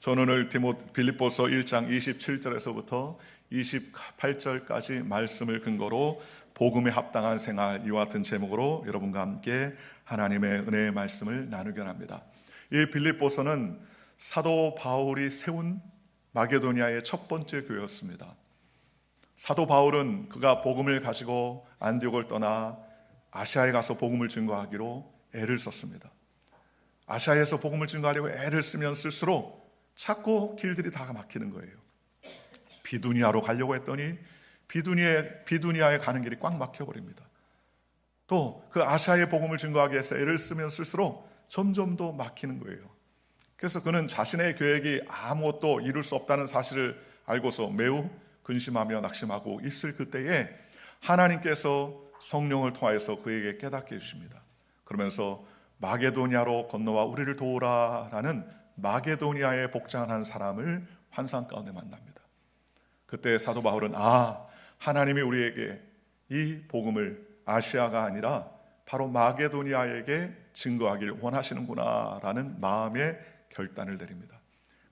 저는 오늘 빌립보서 1장 27절에서부터 28절까지 말씀을 근거로 복음에 합당한 생활, 이와 같은 제목으로 여러분과 함께 하나님의 은혜의 말씀을 나누게 합니다. 이 빌립보서는 사도 바울이 세운 마게도니아의 첫 번째 교회였습니다. 사도 바울은 그가 복음을 가지고 안디옥을 떠나 아시아에 가서 복음을 증거하기로 애를 썼습니다. 아시아에서 복음을 증거하려고 애를 쓰면 쓸수록 자꾸 길들이 다 막히는 거예요. 비두니아로 가려고 했더니 비두니아에 가는 길이 꽉 막혀버립니다. 또 그 아시아의 복음을 증거하기 위해서 애를 쓰면 쓸수록 점점 더 막히는 거예요. 그래서 그는 자신의 계획이 아무것도 이룰 수 없다는 사실을 알고서 매우 근심하며 낙심하고 있을 그때에 하나님께서 성령을 통하여서 그에게 깨닫게 해주십니다. 그러면서 마게도니아로 건너와 우리를 도우라라는 마게도니아에 복장한 한 사람을 환상 가운데 만납니다. 그때 사도 바울은 하나님이 우리에게 이 복음을 아시아가 아니라 바로 마게도니아에게 증거하기를 원하시는구나 라는 마음의 결단을 내립니다.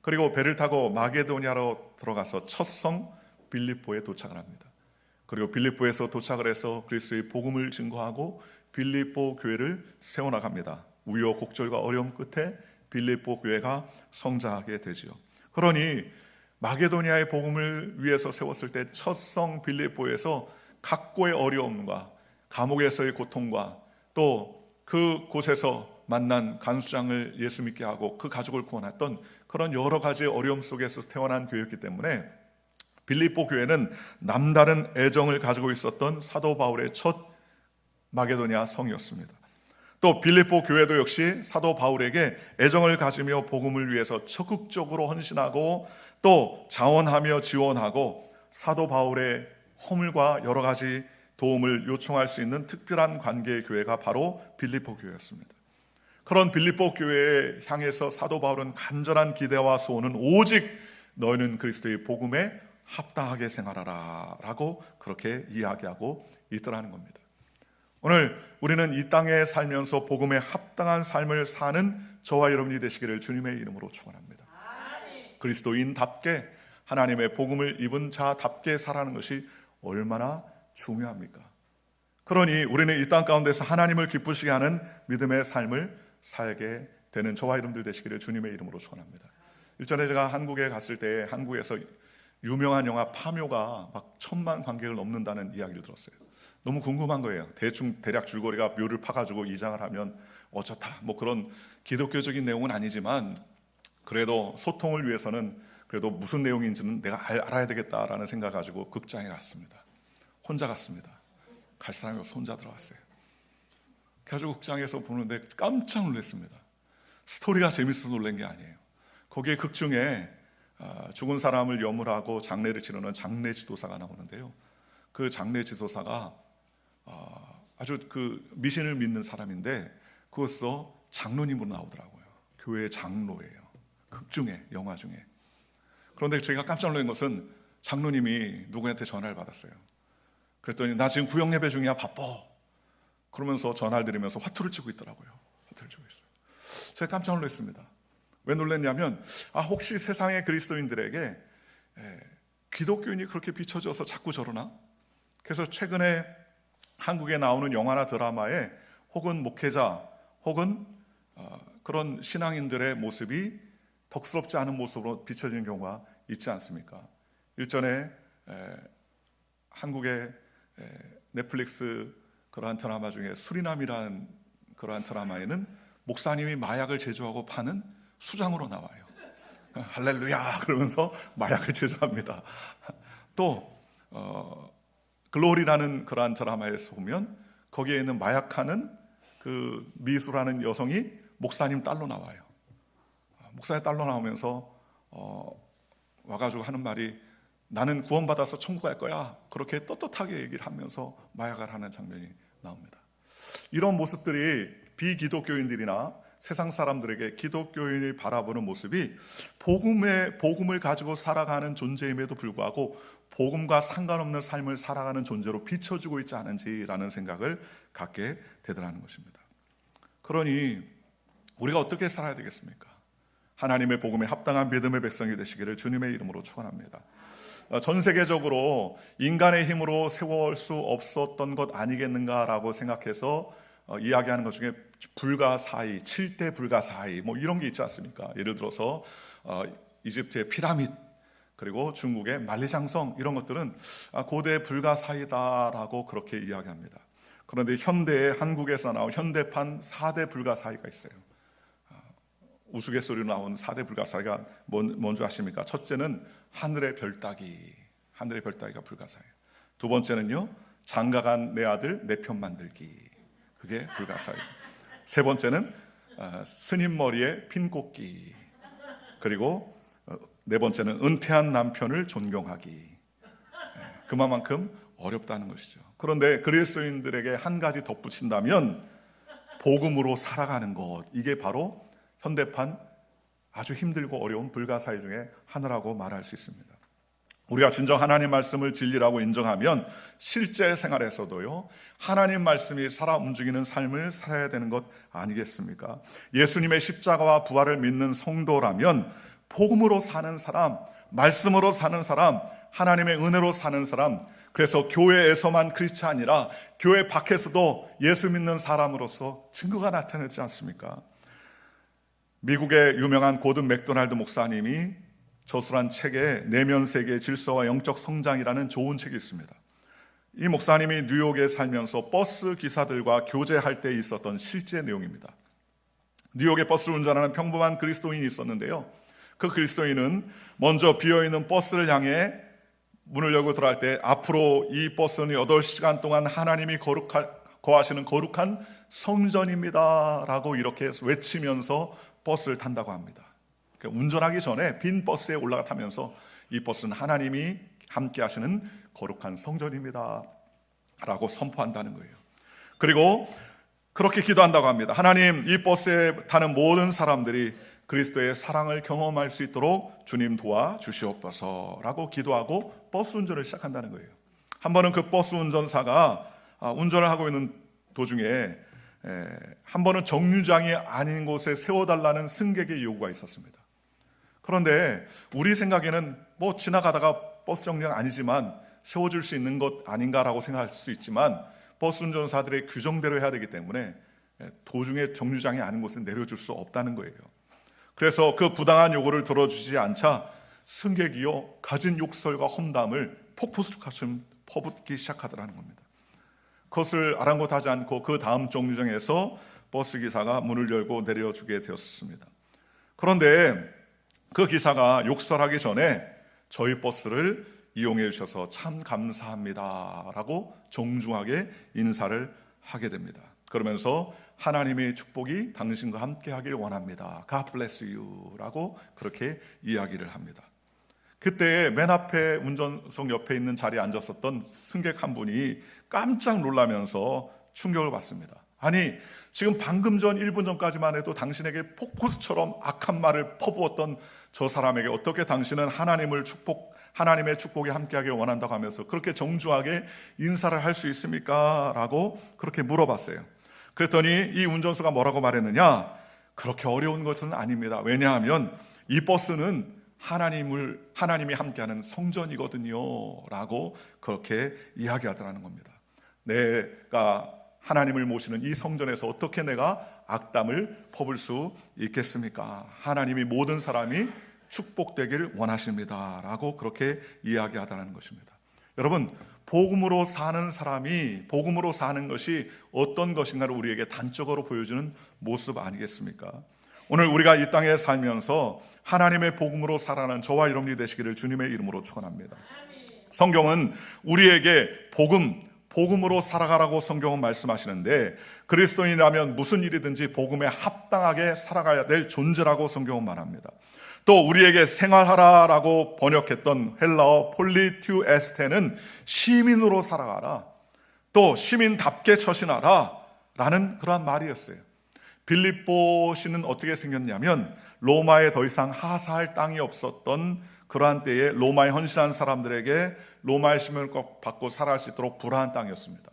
그리고 배를 타고 마게도니아로 들어가서 첫 성 빌립보에 도착을 합니다. 그리고 빌립보에서 도착을 해서 그리스도의 복음을 증거하고 빌립보 교회를 세워나갑니다. 우여곡절과 어려움 끝에 빌립보 교회가 성장하게 되지요. 그러니 마게도니아의 복음을 위해서 세웠을 때 첫 성 빌립보에서 각고의 어려움과 감옥에서의 고통과 또 그 곳에서 만난 간수장을 예수 믿게 하고 그 가족을 구원했던 그런 여러 가지 어려움 속에서 태어난 교회였기 때문에 빌립보 교회는 남다른 애정을 가지고 있었던 사도 바울의 첫 마게도니아 성이었습니다. 또 빌립보 교회도 역시 사도 바울에게 애정을 가지며 복음을 위해서 적극적으로 헌신하고 또 자원하며 지원하고 사도 바울의 허물과 여러 가지 도움을 요청할 수 있는 특별한 관계의 교회가 바로 빌립보 교회였습니다. 그런 빌립보 교회에 향해서 사도 바울은 간절한 기대와 소원은 오직 너희는 그리스도의 복음에 합당하게 생활하라 라고 그렇게 이야기하고 있더라는 겁니다. 오늘 우리는 이 땅에 살면서 복음에 합당한 삶을 사는 저와 여러분이 되시기를 주님의 이름으로 축원합니다. 그리스도인답게 하나님의 복음을 입은 자답게 살아가는 것이 얼마나 중요합니까? 그러니 우리는 이 땅 가운데서 하나님을 기쁘시게 하는 믿음의 삶을 살게 되는 저와 여러분들 되시기를 주님의 이름으로 축원합니다. 일전에 제가 한국에 갔을 때 한국에서 유명한 영화 파묘가 막 1000만 관객을 넘는다는 이야기를 들었어요. 너무 궁금한 거예요. 대략 줄거리가 묘를 파가지고 이장을 하면 어쩌다 뭐 그런 기독교적인 내용은 아니지만 그래도 소통을 위해서는 그래도 무슨 내용인지는 내가 알아야 되겠다라는 생각 가지고 극장에 갔습니다. 혼자 갔습니다. 갈 사람이 없어 혼자 들어갔어요. 그래가지고 극장에서 보는데 깜짝 놀랐습니다. 스토리가 재밌어서 놀란 게 아니에요. 거기에 극중에 죽은 사람을 염을하고 장례를 치르는 장례 지도사가 나오는데요. 그 장례 지도사가 아주 그 미신을 믿는 사람인데 그것도 장로님으로 나오더라고요. 교회 장로예요. 극중에, 영화 중에. 그런데 제가 깜짝 놀란 것은 장로님이 누구한테 전화를 받았어요. 그랬더니 나 지금 구역 예배 중이야 바빠. 그러면서 전화를 드리면서 화투를 치고 있더라고요. 화투를 치고 있어요. 제가 깜짝 놀랐습니다. 왜 놀랐냐면 혹시 세상의 그리스도인들에게 기독교인이 그렇게 비춰져서 자꾸 저러나? 그래서 최근에 한국에 나오는 영화나 드라마에 혹은 목회자 혹은 그런 신앙인들의 모습이 덕스럽지 않은 모습으로 비춰지는 경우가 있지 않습니까? 일전에 한국의 넷플릭스 그러한 드라마 중에 수리남이라는 그러한 드라마에는 목사님이 마약을 제조하고 파는 수장으로 나와요. 할렐루야 그러면서 마약을 제조합니다. 또 글로리라는 그러한 드라마에서 보면 거기에 있는 마약하는 그 미수라는 여성이 목사님 딸로 나와요. 목사의 딸로 나오면서 와가지고 하는 말이 나는 구원받아서 천국 갈 거야. 그렇게 떳떳하게 얘기를 하면서 마약을 하는 장면이 나옵니다. 이런 모습들이 비기독교인들이나 세상 사람들에게 기독교인을 바라보는 모습이 복음을 가지고 살아가는 존재임에도 불구하고 복음과 상관없는 삶을 살아가는 존재로 비춰지고 있지 않은지라는 생각을 갖게 되더라는 것입니다. 그러니 우리가 어떻게 살아야 되겠습니까? 하나님의 복음에 합당한 믿음의 백성이 되시기를 주님의 이름으로 축원합니다. 전 세계적으로 인간의 힘으로 세울 수 없었던 것 아니겠는가라고 생각해서 이야기하는 것 중에 불가사의, 7대 불가사의 뭐 이런 게 있지 않습니까? 예를 들어서 이집트의 피라미드, 그리고 중국의 만리장성, 이런 것들은 고대 불가사의다라고 그렇게 이야기합니다. 그런데 현대에 한국에서 나온 현대판 4대 불가사의가 있어요. 우스갯소리로 나온 4대 불가사의가 뭔지 아십니까? 첫째는 하늘의 별따기, 하늘의 별따기가 불가사예요. 두 번째는요, 장가간 내 아들 내 편 만들기, 그게 불가사예요. 세 번째는 스님 머리에 핀 꽂기, 그리고 네 번째는 은퇴한 남편을 존경하기. 그만큼 어렵다는 것이죠. 그런데 그리스도인들에게 한 가지 덧붙인다면 복음으로 살아가는 것, 이게 바로 현대판 아주 힘들고 어려운 불가사의 중에 하나라고 말할 수 있습니다. 우리가 진정 하나님 말씀을 진리라고 인정하면 실제 생활에서도요, 하나님 말씀이 살아 움직이는 삶을 살아야 되는 것 아니겠습니까? 예수님의 십자가와 부활을 믿는 성도라면 복음으로 사는 사람, 말씀으로 사는 사람, 하나님의 은혜로 사는 사람, 그래서 교회에서만 그렇지 아니라 교회 밖에서도 예수 믿는 사람으로서 증거가 나타나지 않습니까? 미국의 유명한 고든 맥도날드 목사님이 저술한 책에 내면 세계의 질서와 영적 성장이라는 좋은 책이 있습니다. 이 목사님이 뉴욕에 살면서 버스 기사들과 교제할 때 있었던 실제 내용입니다. 뉴욕에 버스를 운전하는 평범한 그리스도인이 있었는데요, 그 그리스도인은 먼저 비어있는 버스를 향해 문을 열고 들어갈 때 앞으로 이 버스는 8시간 동안 하나님이 거하시는 거룩한 성전입니다 라고 이렇게 외치면서 버스를 탄다고 합니다. 그러니까 운전하기 전에 빈 버스에 올라가 타면서 이 버스는 하나님이 함께 하시는 거룩한 성전입니다 라고 선포한다는 거예요. 그리고 그렇게 기도한다고 합니다. 하나님, 이 버스에 타는 모든 사람들이 그리스도의 사랑을 경험할 수 있도록 주님 도와주시옵소서 라고 기도하고 버스 운전을 시작한다는 거예요. 한 번은 그 버스 운전사가 운전을 하고 있는 도중에 한 번은 정류장이 아닌 곳에 세워달라는 승객의 요구가 있었습니다. 그런데 우리 생각에는 뭐 지나가다가 버스 정류장 아니지만 세워줄 수 있는 것 아닌가라고 생각할 수 있지만 버스 운전사들의 규정대로 해야 되기 때문에 도중에 정류장이 아닌 곳에 내려줄 수 없다는 거예요. 그래서 그 부당한 요구를 들어주지 않자 승객이요 가진 욕설과 험담을 폭포수까지 퍼붓기 시작하더라는 겁니다. 그것을 아랑곳하지 않고 그 다음 정류장에서 버스 기사가 문을 열고 내려주게 되었습니다. 그런데 그 기사가 욕설하기 전에 저희 버스를 이용해 주셔서 참 감사합니다 라고 정중하게 인사를 하게 됩니다. 그러면서 하나님의 축복이 당신과 함께 하길 원합니다. God bless you 라고 그렇게 이야기를 합니다. 그때 맨 앞에 운전석 옆에 있는 자리에 앉았었던 승객 한 분이 깜짝 놀라면서 충격을 받습니다. 아니, 지금 방금 전 1분 전까지만 해도 당신에게 폭포수처럼 악한 말을 퍼부었던 저 사람에게 어떻게 당신은 하나님의 축복이 함께하길 원한다고 하면서 그렇게 정중하게 인사를 할 수 있습니까? 라고 그렇게 물어봤어요. 그랬더니 이 운전수가 뭐라고 말했느냐? 그렇게 어려운 것은 아닙니다. 왜냐하면 이 버스는 하나님이 함께하는 성전이거든요 라고 그렇게 이야기하더라는 겁니다. 내가 하나님을 모시는 이 성전에서 어떻게 내가 악담을 퍼볼 수 있겠습니까? 하나님이 모든 사람이 축복되길 원하십니다 라고 그렇게 이야기하다는 것입니다. 여러분, 복음으로 사는 사람이 복음으로 사는 것이 어떤 것인가를 우리에게 단적으로 보여주는 모습 아니겠습니까? 오늘 우리가 이 땅에 살면서 하나님의 복음으로 살아가는 저와 여러분이 되시기를 주님의 이름으로 축원합니다. 성경은 우리에게 복음으로 살아가라고 성경은 말씀하시는데 그리스도인이라면 무슨 일이든지 복음에 합당하게 살아가야 될 존재라고 성경은 말합니다. 또 우리에게 생활하라라고 번역했던 헬라어 폴리튜에스테는 시민으로 살아가라, 또 시민답게 처신하라 라는 그러한 말이었어요. 빌립보시는 어떻게 생겼냐면 로마에 더 이상 하사할 땅이 없었던 그러한 때에 로마에 헌신한 사람들에게 로마의 시민을 받고 살아갈 수 있도록 불안한 땅이었습니다.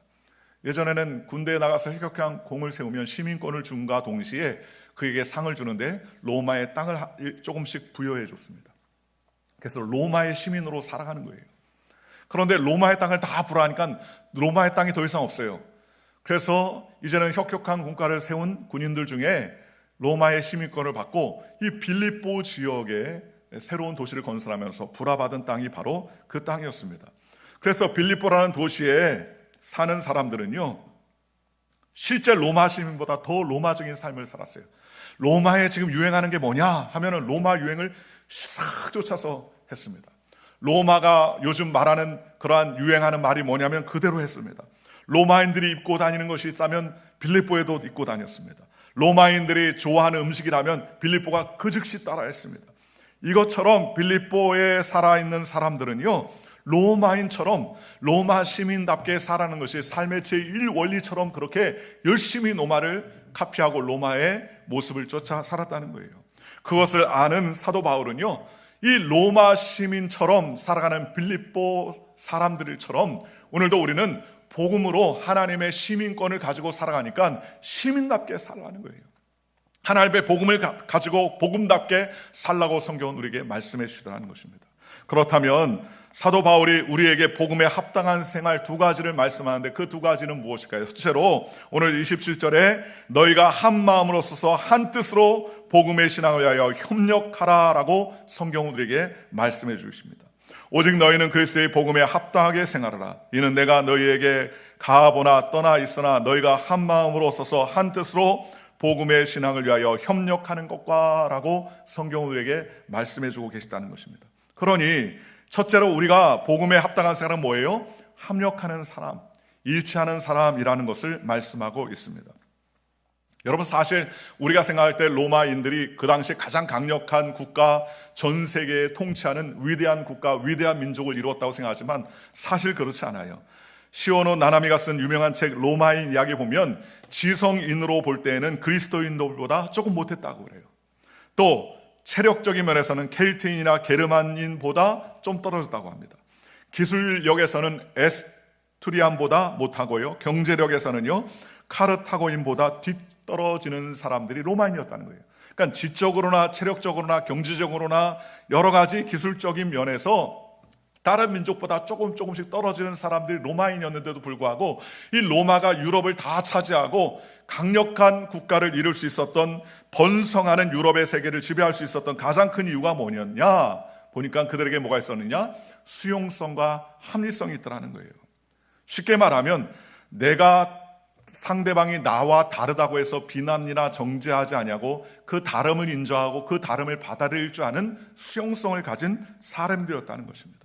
예전에는 군대에 나가서 혁혁한 공을 세우면 시민권을 준과 동시에 그에게 상을 주는데 로마의 땅을 조금씩 부여해 줬습니다. 그래서 로마의 시민으로 살아가는 거예요. 그런데 로마의 땅을 다 불허하니까 로마의 땅이 더 이상 없어요. 그래서 이제는 혁혁한 국가를 세운 군인들 중에 로마의 시민권을 받고 이 빌립보 지역에 새로운 도시를 건설하면서 불화받은 땅이 바로 그 땅이었습니다. 그래서 빌립보라는 도시에 사는 사람들은요, 실제 로마 시민보다 더 로마적인 삶을 살았어요. 로마에 지금 유행하는 게 뭐냐 하면은 로마 유행을 싹 쫓아서 했습니다. 로마가 요즘 말하는 그러한 유행하는 말이 뭐냐면 그대로 했습니다. 로마인들이 입고 다니는 것이 있다면 빌립보에도 입고 다녔습니다. 로마인들이 좋아하는 음식이라면 빌립보가 그 즉시 따라했습니다. 이것처럼 빌립보에 살아있는 사람들은요, 로마인처럼 로마 시민답게 살아가는 것이 삶의 제1원리처럼 그렇게 열심히 로마를 카피하고 로마의 모습을 쫓아 살았다는 거예요. 그것을 아는 사도 바울은요, 이 로마 시민처럼 살아가는 빌립보 사람들처럼 오늘도 우리는 복음으로 하나님의 시민권을 가지고 살아가니까 시민답게 살아가는 거예요. 하나님의 복음을 가지고 복음답게 살라고 성경은 우리에게 말씀해 주시더라는 것입니다. 그렇다면 사도 바울이 우리에게 복음에 합당한 생활 두 가지를 말씀하는데 그 두 가지는 무엇일까요? 첫째로 오늘 27절에 너희가 한 마음으로 서서 한 뜻으로 복음의 신앙을 위하여 협력하라라고 성경은 우리에게 말씀해 주십니다. 오직 너희는 그리스도의 복음에 합당하게 생활하라. 이는 내가 너희에게 가보나 떠나 있으나 너희가 한 마음으로 서서 한 뜻으로 복음의 신앙을 위하여 협력하는 것과 라고 성경은 우리에게 말씀해 주고 계시다는 것입니다. 그러니 첫째로 우리가 복음에 합당한 생활은 뭐예요? 합력하는 사람, 일치하는 사람이라는 것을 말씀하고 있습니다. 여러분, 사실 우리가 생각할 때 로마인들이 그 당시 가장 강력한 국가, 전 세계에 통치하는 위대한 국가, 위대한 민족을 이루었다고 생각하지만 사실 그렇지 않아요. 시오노 나나미가 쓴 유명한 책 로마인 이야기 보면 지성인으로 볼 때에는 그리스도인들보다 조금 못했다고 그래요. 또 체력적인 면에서는 켈트인이나 게르만인보다 좀 떨어졌다고 합니다. 기술력에서는 에스투리안보다 못하고요, 경제력에서는요 카르타고인보다 뒤떨어지는 사람들이 로마인이었다는 거예요. 그러니까 지적으로나 체력적으로나 경제적으로나 여러 가지 기술적인 면에서 다른 민족보다 조금씩 떨어지는 사람들이 로마인이었는데도 불구하고 이 로마가 유럽을 다 차지하고 강력한 국가를 이룰 수 있었던, 번성하는 유럽의 세계를 지배할 수 있었던 가장 큰 이유가 뭐였냐 보니까 그들에게 뭐가 있었느냐? 수용성과 합리성이 있더라는 거예요. 쉽게 말하면 내가 상대방이 나와 다르다고 해서 비난이나 정죄하지 아니하고 그 다름을 인정하고 그 다름을 받아들일 줄 아는 수용성을 가진 사람들이었다는 것입니다.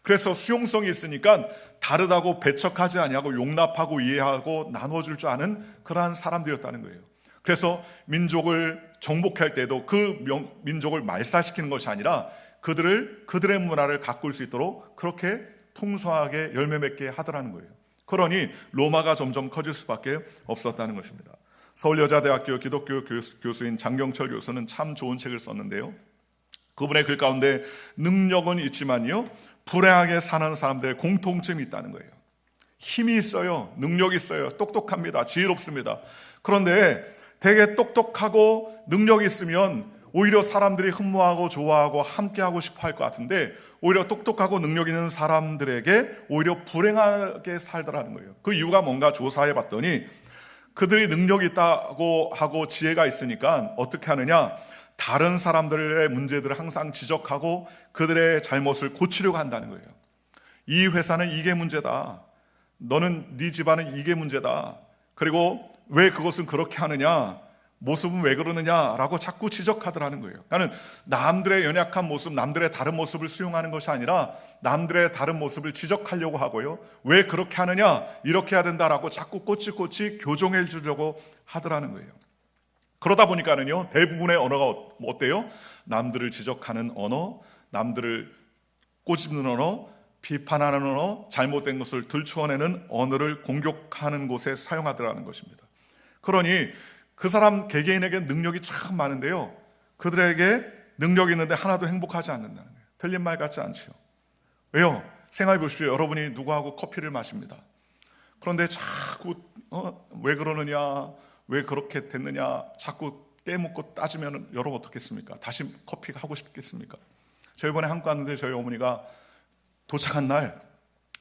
그래서 수용성이 있으니까 다르다고 배척하지 아니하고 용납하고 이해하고 나눠줄 줄 아는 그러한 사람들이었다는 거예요. 그래서 민족을 정복할 때도 그 민족을 말살시키는 것이 아니라 그들의 문화를 가꿀 수 있도록 그렇게 통소하게 열매 맺게 하더라는 거예요. 그러니 로마가 점점 커질 수밖에 없었다는 것입니다. 서울여자대학교 기독교 교수인 장경철 교수는 참 좋은 책을 썼는데요, 그분의 글 가운데 능력은 있지만요 불행하게 사는 사람들의 공통점이 있다는 거예요. 힘이 있어요, 능력이 있어요, 똑똑합니다, 지혜롭습니다. 그런데 되게 똑똑하고 능력이 있으면 오히려 사람들이 흠모하고 좋아하고 함께하고 싶어 할 것 같은데 오히려 똑똑하고 능력 있는 사람들에게 오히려 불행하게 살더라는 거예요. 그 이유가 뭔가 조사해 봤더니 그들이 능력이 있다고 하고 지혜가 있으니까 어떻게 하느냐, 다른 사람들의 문제들을 항상 지적하고 그들의 잘못을 고치려고 한다는 거예요. 이 회사는 이게 문제다, 너는 네 집안은 이게 문제다, 그리고 왜 그것은 그렇게 하느냐, 모습은 왜 그러느냐라고 자꾸 지적하더라는 거예요. 나는 남들의 연약한 모습, 남들의 다른 모습을 수용하는 것이 아니라 남들의 다른 모습을 지적하려고 하고요, 왜 그렇게 하느냐, 이렇게 해야 된다라고 자꾸 꼬치꼬치 교정해 주려고 하더라는 거예요. 그러다 보니까는요 대부분의 언어가 어때요? 남들을 지적하는 언어, 남들을 꼬집는 언어, 비판하는 언어, 잘못된 것을 들추어내는 언어를 공격하는 곳에 사용하더라는 것입니다. 그러니 그 사람 개개인에게 능력이 참 많은데요, 그들에게 능력이 있는데 하나도 행복하지 않는다는 거예요. 틀린 말 같지 않죠? 왜요? 생각해 보십시오. 여러분이 누구하고 커피를 마십니다. 그런데 자꾸 왜 그러느냐, 왜 그렇게 됐느냐 자꾸 깨묻고 따지면 여러분 어떻겠습니까? 다시 커피가 하고 싶겠습니까? 저 이번에 한국 갔는데 저희 어머니가 도착한 날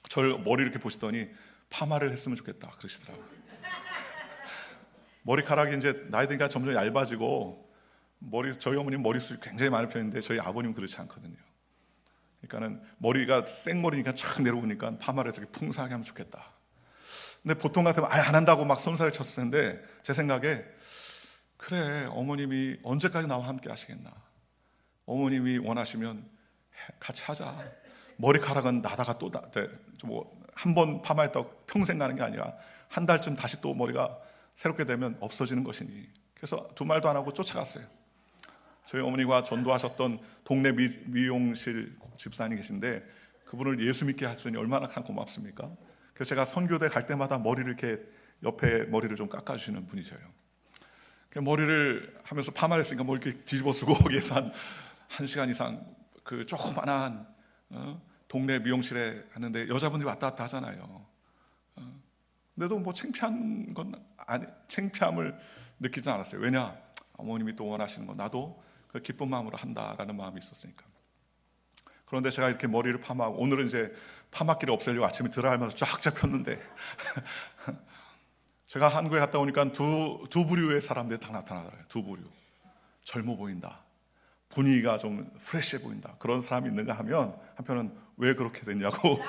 저를 머리 이렇게 보시더니 파마를 했으면 좋겠다 그러시더라고요. 머리카락이 이제 나이 드니까 점점 얇아지고 저희 어머님 머리숱이 굉장히 많은 편인데 저희 아버님은 그렇지 않거든요. 그러니까는 머리가 생머리니까 쫙 내려오니까 파마를 되게 풍성하게 하면 좋겠다. 근데 보통 같으면 안 한다고 막 손살을 쳤을 텐데 제 생각에 그래, 어머님이 언제까지 나와 함께 하시겠나. 어머님이 원하시면 같이 하자. 머리카락은 나다가 또 한 번 파마했다고 평생 가는 게 아니라 한 달쯤 다시 또 머리가 새롭게 되면 없어지는 것이니. 그래서 두 말도 안 하고 쫓아갔어요. 저희 어머니가 전도하셨던 동네 미용실 집사님이 계신데 그분을 예수 믿게 하시니 얼마나 고맙습니까? 그래서 제가 선교대 갈 때마다 머리를 이렇게 옆에 머리를 좀 깎아주시는 분이셔요. 머리를 하면서 파마를 했으니까 뭐 이렇게 뒤집어 쓰고 거기에서 한 시간 이상 그 조그만한 동네 미용실에 갔는데 여자분들이 왔다 갔다 하잖아요. 근데도 뭐 창피함을 느끼지 않았어요. 왜냐? 어머님이 또 원하시는 거 나도 그 기쁜 마음으로 한다라는 마음이 있었으니까. 그런데 제가 이렇게 머리를 파마하고 오늘은 이제 파마기를 없애려고 아침에 드라이하면서 쫙 잡혔는데 제가 한국에 갔다 오니까 두 부류의 사람들이 다 나타나더라고요. 두 부류. 젊어 보인다. 분위기가 좀 프레시해 보인다. 그런 사람이 있는가 하면 한편은 왜 그렇게 됐냐고.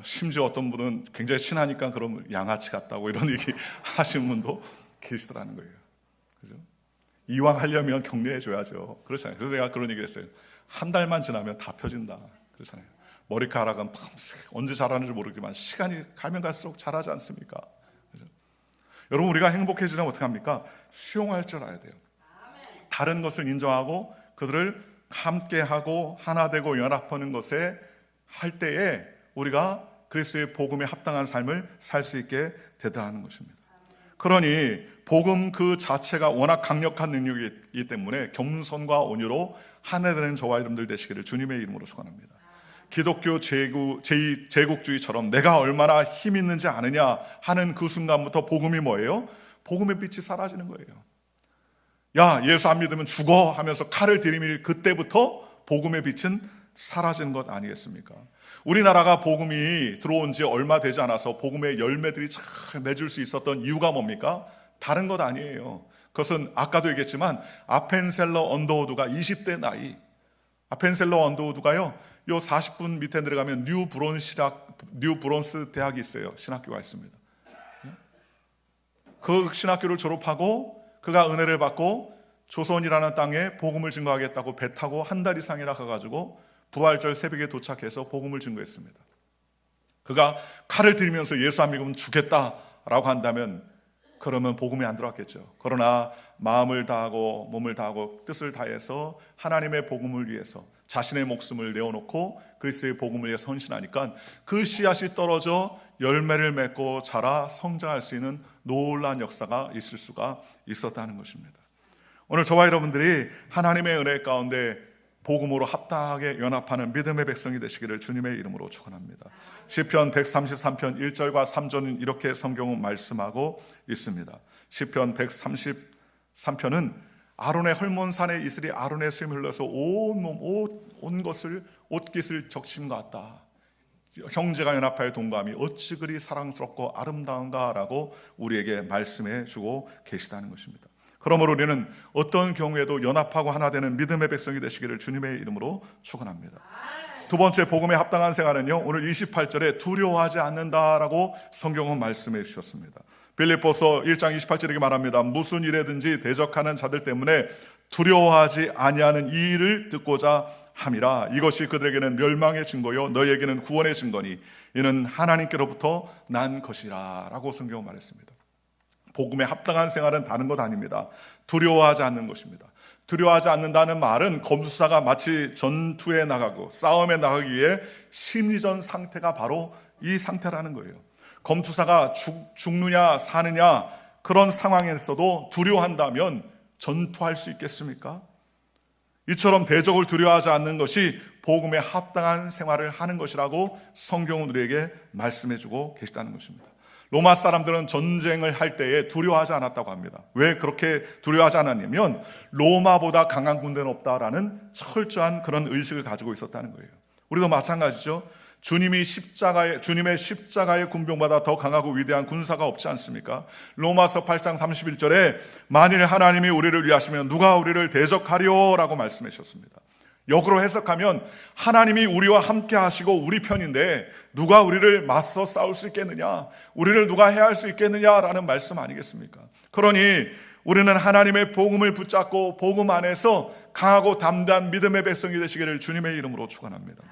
심지어 어떤 분은 굉장히 친하니까 그럼 양아치 같다고 이런 얘기 하시는 분도 계시더라는 거예요. 그죠? 이왕 하려면 격려해 줘야죠. 그렇잖아요. 그래서 내가 그런 얘기를 했어요. 한 달만 지나면 다 펴진다. 그렇잖아요. 머리카락은 언제 자라는지 모르지만 시간이 가면 갈수록 자라지 않습니까? 그죠? 여러분, 우리가 행복해지려면 어떻게 합니까? 수용할 줄 알아야 돼요. 다른 것을 인정하고 그들을 함께하고 하나 되고 연합하는 것에 할 때에 우리가 그리스도의 복음에 합당한 삶을 살 수 있게 되더라는 것입니다. 그러니 복음 그 자체가 워낙 강력한 능력이기 때문에 겸손과 온유로 하나 되는 저와 여러분들 되시기를 주님의 이름으로 축원합니다. 기독교 제국주의처럼 내가 얼마나 힘 있는지 아느냐 하는 그 순간부터 복음이 뭐예요? 복음의 빛이 사라지는 거예요. 야, 예수 안 믿으면 죽어 하면서 칼을 들이밀 그때부터 복음의 빛은 사라지는 것 아니겠습니까? 우리나라가 복음이 들어온 지 얼마 되지 않아서 복음의 열매들이 잘 맺을 수 있었던 이유가 뭡니까? 다른 것 아니에요. 그것은 아까도 얘기했지만 아펜셀러 언더우드가 20대 나이, 아펜셀러 언더우드가요, 요 40분 밑에 들어가면 뉴브론스 대학이 있어요. 신학교가 있습니다. 그 신학교를 졸업하고 그가 은혜를 받고 조선이라는 땅에 복음을 증거하겠다고 배 타고 한 달 이상이나 가가지고 부활절 새벽에 도착해서 복음을 증거했습니다. 그가 칼을 들이면서 예수 안 믿으면 죽겠다라고 한다면 그러면 복음이 안 들어왔겠죠. 그러나 마음을 다하고 몸을 다하고 뜻을 다해서 하나님의 복음을 위해서 자신의 목숨을 내어놓고 그리스도의 복음을 위해 헌신하니까 그 씨앗이 떨어져 열매를 맺고 자라 성장할 수 있는 놀라운 역사가 있을 수가 있었다는 것입니다. 오늘 저와 여러분들이 하나님의 은혜 가운데 복음으로 합당하게 연합하는 믿음의 백성이 되시기를 주님의 이름으로 축원합니다. 시편 133편 1절과 3절은 이렇게 성경은 말씀하고 있습니다. 시편 133편은 아론의 헐몬산에 이슬이 아론의 수염이 흘러서 온 것을 옷깃을 적심 같다. 형제가 연합하여 동감이 어찌 그리 사랑스럽고 아름다운가라고 우리에게 말씀해 주고 계시다는 것입니다. 그러므로 우리는 어떤 경우에도 연합하고 하나 되는 믿음의 백성이 되시기를 주님의 이름으로 축원합니다. 두 번째 복음에 합당한 생활은요, 오늘 28절에 두려워하지 않는다라고 성경은 말씀해 주셨습니다. 빌립보서 1장 28절에 말합니다. 무슨 일에든지 대적하는 자들 때문에 두려워하지 아니하는 이 일을 듣고자 함이라. 이것이 그들에게는 멸망의 증거요 너희에게는 구원의 증거니 이는 하나님께로부터 난 것이라 라고 성경은 말했습니다. 복음에 합당한 생활은 다른 것 아닙니다. 두려워하지 않는 것입니다. 두려워하지 않는다는 말은 검투사가 마치 전투에 나가고 싸움에 나가기 위해 심리전 상태가 바로 이 상태라는 거예요. 검투사가 죽느냐 사느냐 그런 상황에서도 두려워한다면 전투할 수 있겠습니까? 이처럼 대적을 두려워하지 않는 것이 복음에 합당한 생활을 하는 것이라고 성경은 우리에게 말씀해주고 계시다는 것입니다. 로마 사람들은 전쟁을 할 때에 두려워하지 않았다고 합니다. 왜 그렇게 두려워하지 않았냐면 로마보다 강한 군대는 없다라는 철저한 그런 의식을 가지고 있었다는 거예요. 우리도 마찬가지죠. 주님의 십자가의 군병보다 더 강하고 위대한 군사가 없지 않습니까? 로마서 8장 31절에 만일 하나님이 우리를 위하시면 누가 우리를 대적하리오라고 말씀하셨습니다. 역으로 해석하면 하나님이 우리와 함께 하시고 우리 편인데 누가 우리를 맞서 싸울 수 있겠느냐, 우리를 누가 해할 수 있겠느냐라는 말씀 아니겠습니까? 그러니 우리는 하나님의 복음을 붙잡고 복음 안에서 강하고 담대한 믿음의 백성이 되시기를 주님의 이름으로 축원합니다.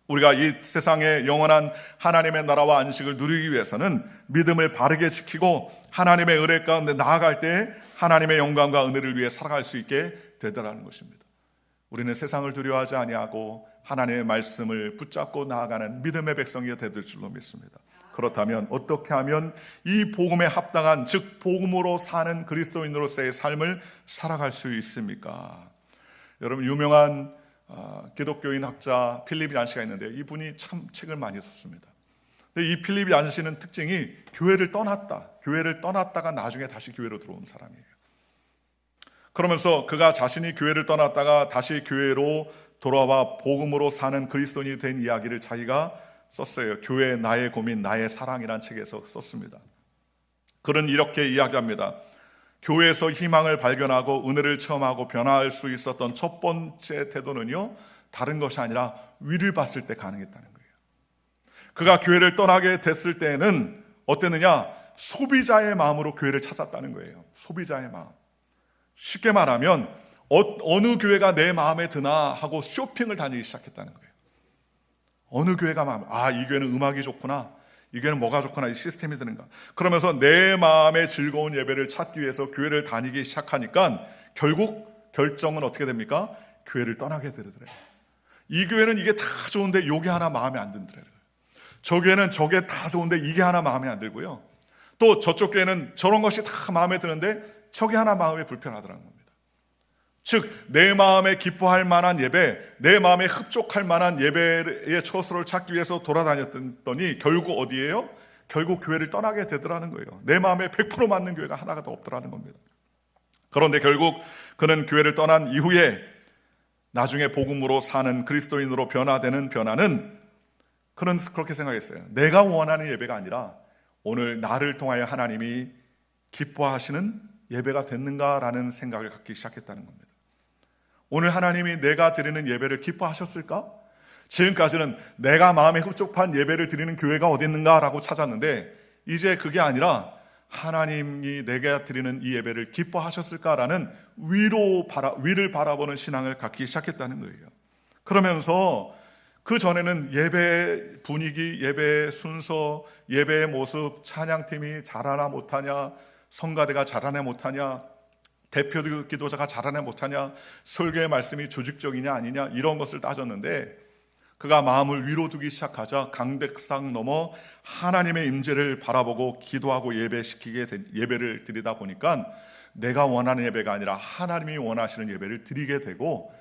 우리가 이 세상의 영원한 하나님의 나라와 안식을 누리기 위해서는 믿음을 바르게 지키고 하나님의 은혜 가운데 나아갈 때 하나님의 영광과 은혜를 위해 살아갈 수 있게 되더라는 것입니다. 우리는 세상을 두려워하지 아니하고 하나님의 말씀을 붙잡고 나아가는 믿음의 백성이 될 줄로 믿습니다. 그렇다면 어떻게 하면 이 복음에 합당한, 즉 복음으로 사는 그리스도인으로서의 삶을 살아갈 수 있습니까? 여러분, 유명한 기독교인 학자 필립 얀시가 있는데 이분이 참 책을 많이 썼습니다. 근데 이 필립 얀시는 특징이 교회를 떠났다가 나중에 다시 교회로 들어온 사람이에요. 그러면서 그가 자신이 교회를 떠났다가 다시 교회로 돌아와 복음으로 사는 그리스도인이 된 이야기를 자기가 썼어요. 교회 나의 고민 나의 사랑이라는 책에서 썼습니다. 그는 이렇게 이야기합니다. 교회에서 희망을 발견하고 은혜를 체험하고 변화할 수 있었던 첫 번째 태도는요, 다른 것이 아니라 위를 봤을 때 가능했다는 거예요. 그가 교회를 떠나게 됐을 때는 어땠느냐? 소비자의 마음으로 교회를 찾았다는 거예요. 소비자의 마음. 쉽게 말하면 어느 교회가 내 마음에 드나 하고 쇼핑을 다니기 시작했다는 거예요. 어느 교회가 이 교회는 음악이 좋구나, 이 교회는 뭐가 좋구나, 이 시스템이 드는가. 그러면서 내 마음의 즐거운 예배를 찾기 위해서 교회를 다니기 시작하니까 결국 결정은 어떻게 됩니까? 교회를 떠나게 되더래요. 이 교회는 이게 다 좋은데 요게 하나 마음에 안 든더래요. 저 교회는 저게 다 좋은데 이게 하나 마음에 안 들고요. 또 저쪽 교회는 저런 것이 다 마음에 드는데 저게 하나 마음에 불편하더라는 겁니다. 즉 내 마음에 기뻐할 만한 예배, 내 마음에 흡족할 만한 예배의 처소를 찾기 위해서 돌아다녔더니 결국 어디예요? 결국 교회를 떠나게 되더라는 거예요. 내 마음에 100% 맞는 교회가 하나가 더 없더라는 겁니다. 그런데 결국 그는 교회를 떠난 이후에 나중에 복음으로 사는 그리스도인으로 변화되는 변화는, 그는 그렇게 생각했어요. 내가 원하는 예배가 아니라 오늘 나를 통하여 하나님이 기뻐하시는 예배가 됐는가라는 생각을 갖기 시작했다는 겁니다. 오늘 하나님이 내가 드리는 예배를 기뻐하셨을까? 지금까지는 내가 마음에 흡족한 예배를 드리는 교회가 어디 있는가라고 찾았는데 이제 그게 아니라 하나님이 내가 드리는 이 예배를 기뻐하셨을까라는 위를 바라보는 신앙을 갖기 시작했다는 거예요. 그러면서 그 전에는 예배 분위기, 예배 순서, 예배의 모습, 찬양팀이 잘하나 못하냐, 성가대가 잘하냐 못하냐, 대표 기도자가 잘하냐 못하냐, 설교의 말씀이 조직적이냐 아니냐, 이런 것을 따졌는데 그가 마음을 위로 두기 시작하자 강백상 넘어 하나님의 임재를 바라보고 기도하고 예배를 드리다 보니까 내가 원하는 예배가 아니라 하나님이 원하시는 예배를 드리게 되고,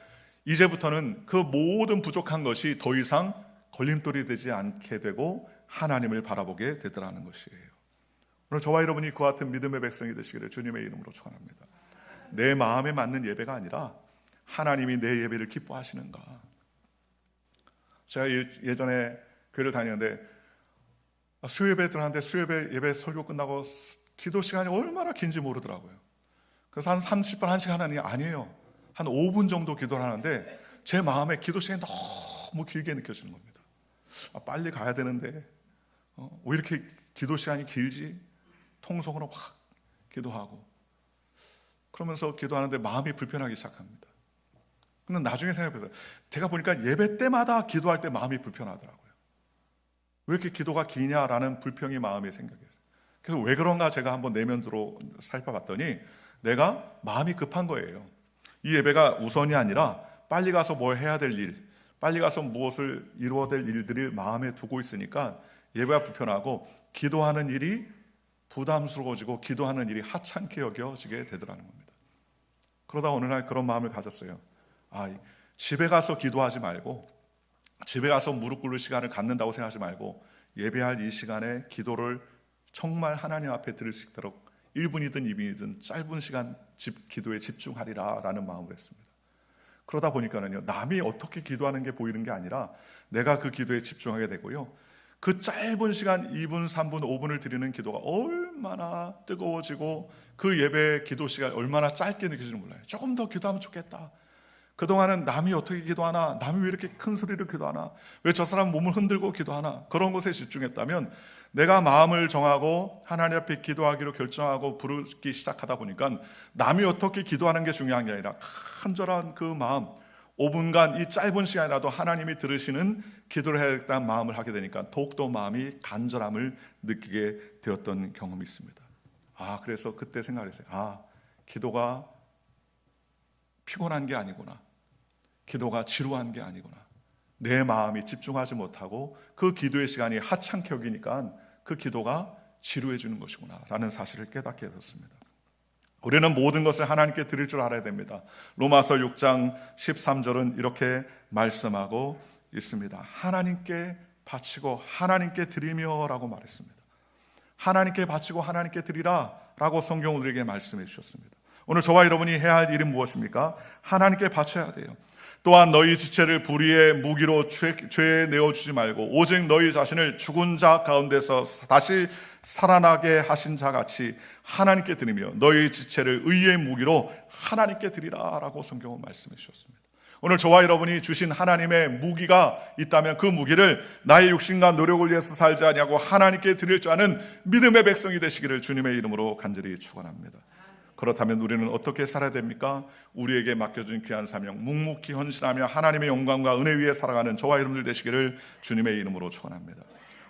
이제부터는 그 모든 부족한 것이 더 이상 걸림돌이 되지 않게 되고 하나님을 바라보게 되더라는 것이에요. 오늘 저와 여러분이 그와 같은 믿음의 백성이 되시기를 주님의 이름으로 축원합니다. 내 마음에 맞는 예배가 아니라 하나님이 내 예배를 기뻐하시는가. 제가 예전에 교회를 다니는데 수요예배 들어갔는데 수요예배 예배 설교 끝나고 기도 시간이 얼마나 긴지 모르더라고요. 그래서 한 30분, 1시간 하는 게 아니에요. 한 5분 정도 기도를 하는데 제 마음에 기도 시간이 너무 길게 느껴지는 겁니다. 빨리 가야 되는데 왜 이렇게 기도 시간이 길지? 통속으로 확 기도하고 그러면서 기도하는데 마음이 불편하기 시작합니다. 근데 나중에 생각해보세요. 제가 보니까 예배 때마다 기도할 때 마음이 불편하더라고요. 왜 이렇게 기도가 기냐라는 불평이 마음에 생겼어요. 그래서 왜 그런가 제가 한번 내면으로 살펴봤더니 내가 마음이 급한 거예요. 이 예배가 우선이 아니라 빨리 가서 뭐 해야 될 일, 빨리 가서 무엇을 이루어야 될 일들을 마음에 두고 있으니까 예배가 불편하고 기도하는 일이 부담스러워지고 기도하는 일이 하찮게 여겨지게 되더라는 겁니다. 그러다 어느 날 그런 마음을 가졌어요. 집에 가서 기도하지 말고, 집에 가서 무릎 꿇을 시간을 갖는다고 생각하지 말고 예배할 이 시간에 기도를 정말 하나님 앞에 드릴 수 있도록 1분이든 2분이든 짧은 시간 기도에 집중하리라 라는 마음으로 했습니다. 그러다 보니까는요, 남이 어떻게 기도하는 게 보이는 게 아니라 내가 그 기도에 집중하게 되고요, 그 짧은 시간 2분, 3분, 5분을 드리는 기도가 얼마나 뜨거워지고 그 예배 기도 시간 얼마나 짧게 느껴지는지 몰라요. 조금 더 기도하면 좋겠다. 그동안은 남이 어떻게 기도하나, 남이 왜 이렇게 큰 소리로 기도하나, 왜 저 사람 몸을 흔들고 기도하나, 그런 것에 집중했다면 내가 마음을 정하고 하나님 앞에 기도하기로 결정하고 부르기 시작하다 보니까 남이 어떻게 기도하는 게 중요한 게 아니라 간절한 그 마음, 5분간 이 짧은 시간이라도 하나님이 들으시는 기도를 해야겠다는 마음을 하게 되니까 더욱더 마음이 간절함을 느끼게 되었던 경험이 있습니다. 그래서 그때 생각을 했어요. 기도가 피곤한 게 아니구나. 기도가 지루한 게 아니구나. 내 마음이 집중하지 못하고 그 기도의 시간이 하찮게 여기니까 그 기도가 지루해지는 것이구나 라는 사실을 깨닫게 되었습니다. 우리는 모든 것을 하나님께 드릴 줄 알아야 됩니다. 로마서 6장 13절은 이렇게 말씀하고 있습니다. 하나님께 바치고 하나님께 드리며 라고 말했습니다. 하나님께 바치고 하나님께 드리라 라고 성경은 우리에게 말씀해 주셨습니다. 오늘 저와 여러분이 해야 할 일은 무엇입니까? 하나님께 바쳐야 돼요. 또한 너희 지체를 불의의 무기로 죄에 내어주지 말고 오직 너희 자신을 죽은 자 가운데서 다시 살아나게 하신 자 같이 하나님께 드리며 너희 지체를 의의 무기로 하나님께 드리라 라고 성경은 말씀해 주셨습니다. 오늘 저와 여러분이 주신 하나님의 무기가 있다면 그 무기를 나의 육신과 노력을 위해서 살지 아니하고 하나님께 드릴 줄 아는 믿음의 백성이 되시기를 주님의 이름으로 간절히 축원합니다. 그렇다면 우리는 어떻게 살아야 됩니까? 우리에게 맡겨준 귀한 사명, 묵묵히 헌신하며 하나님의 영광과 은혜 위에 살아가는 저와 여러분들 되시기를 주님의 이름으로 축원합니다.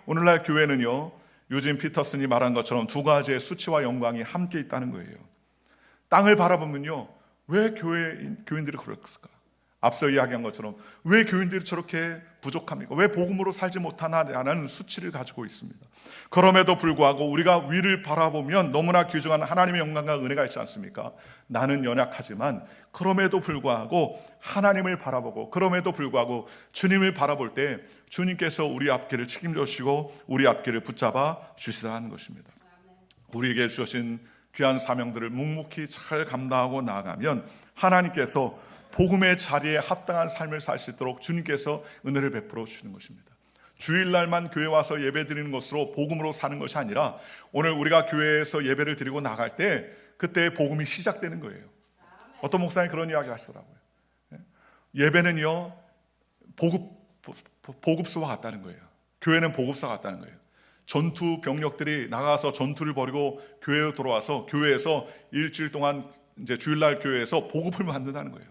오늘날 교회는요, 유진 피터슨이 말한 것처럼 두 가지의 수치와 영광이 함께 있다는 거예요. 땅을 바라보면요, 왜 교인들이 그럴까? 앞서 이야기한 것처럼 왜 교인들이 저렇게 부족합니까? 왜 복음으로 살지 못하나라는 수치를 가지고 있습니다. 그럼에도 불구하고 우리가 위를 바라보면 너무나 귀중한 하나님의 영광과 은혜가 있지 않습니까? 나는 연약하지만 그럼에도 불구하고 하나님을 바라보고 그럼에도 불구하고 주님을 바라볼 때 주님께서 우리 앞길을 책임져 주시고 우리 앞길을 붙잡아 주시라는 것입니다. 우리에게 주신 귀한 사명들을 묵묵히 잘 감당하고 나아가면 하나님께서 복음의 자리에 합당한 삶을 살 수 있도록 주님께서 은혜를 베풀어 주시는 것입니다. 주일날만 교회 와서 예배 드리는 것으로 복음으로 사는 것이 아니라 오늘 우리가 교회에서 예배를 드리고 나갈 때 그때 복음이 시작되는 거예요. 어떤 목사님이 그런 이야기 하시더라고요. 예배는요, 보급소와 같다는 거예요. 교회는 보급소와 같다는 거예요. 전투 병력들이 나가서 전투를 벌이고 교회에 돌아와서 교회에서 일주일 동안 이제 주일날 교회에서 보급을 만든다는 거예요.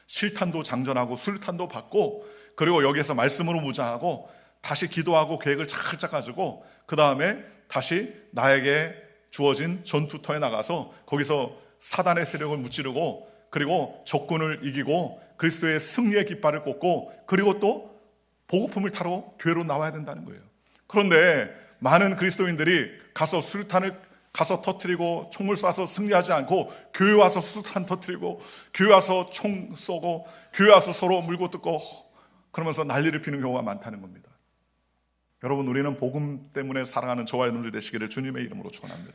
실탄도 장전하고 술탄도 받고 그리고 여기에서 말씀으로 무장하고 다시 기도하고 계획을 잘 짜가지고 그 다음에 다시 나에게 주어진 전투터에 나가서 거기서 사단의 세력을 무찌르고 그리고 적군을 이기고 그리스도의 승리의 깃발을 꽂고 그리고 또 보급품을 타러 교회로 나와야 된다는 거예요. 그런데 많은 그리스도인들이 가서 술탄을 가서 터뜨리고 총을 쏴서 승리하지 않고 교회 와서 수탄 터뜨리고 교회 와서 총 쏘고 교회 와서 서로 물고 뜯고 그러면서 난리를 피는 경우가 많다는 겁니다. 여러분, 우리는 복음 때문에 살아가는 저와 여러분들 되시기를 주님의 이름으로 축원합니다.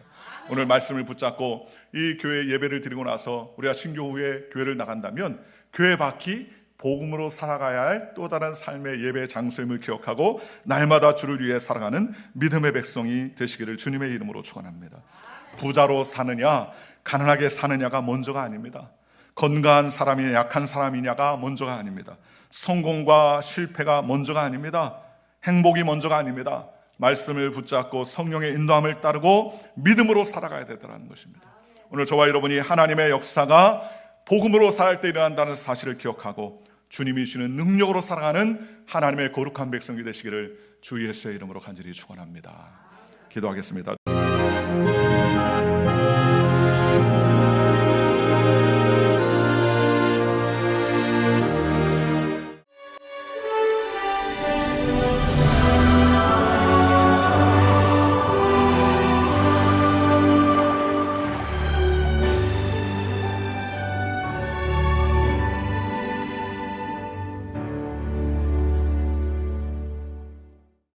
오늘 말씀을 붙잡고 이 교회 예배를 드리고 나서 우리가 신교 후에 교회를 나간다면 교회 밖이 복음으로 살아가야 할 또 다른 삶의 예배 장소임을 기억하고 날마다 주를 위해 살아가는 믿음의 백성이 되시기를 주님의 이름으로 축원합니다. 부자로 사느냐 가난하게 사느냐가 먼저가 아닙니다. 건강한 사람이냐 약한 사람이냐가 먼저가 아닙니다. 성공과 실패가 먼저가 아닙니다. 행복이 먼저가 아닙니다. 말씀을 붙잡고 성령의 인도함을 따르고 믿음으로 살아가야 되더라는 것입니다. 오늘 저와 여러분이 하나님의 역사가 복음으로 살 때 일어난다는 사실을 기억하고 주님이 주시는 능력으로 살아가는 하나님의 거룩한 백성이 되시기를 주 예수의 이름으로 간절히 축원합니다. 기도하겠습니다.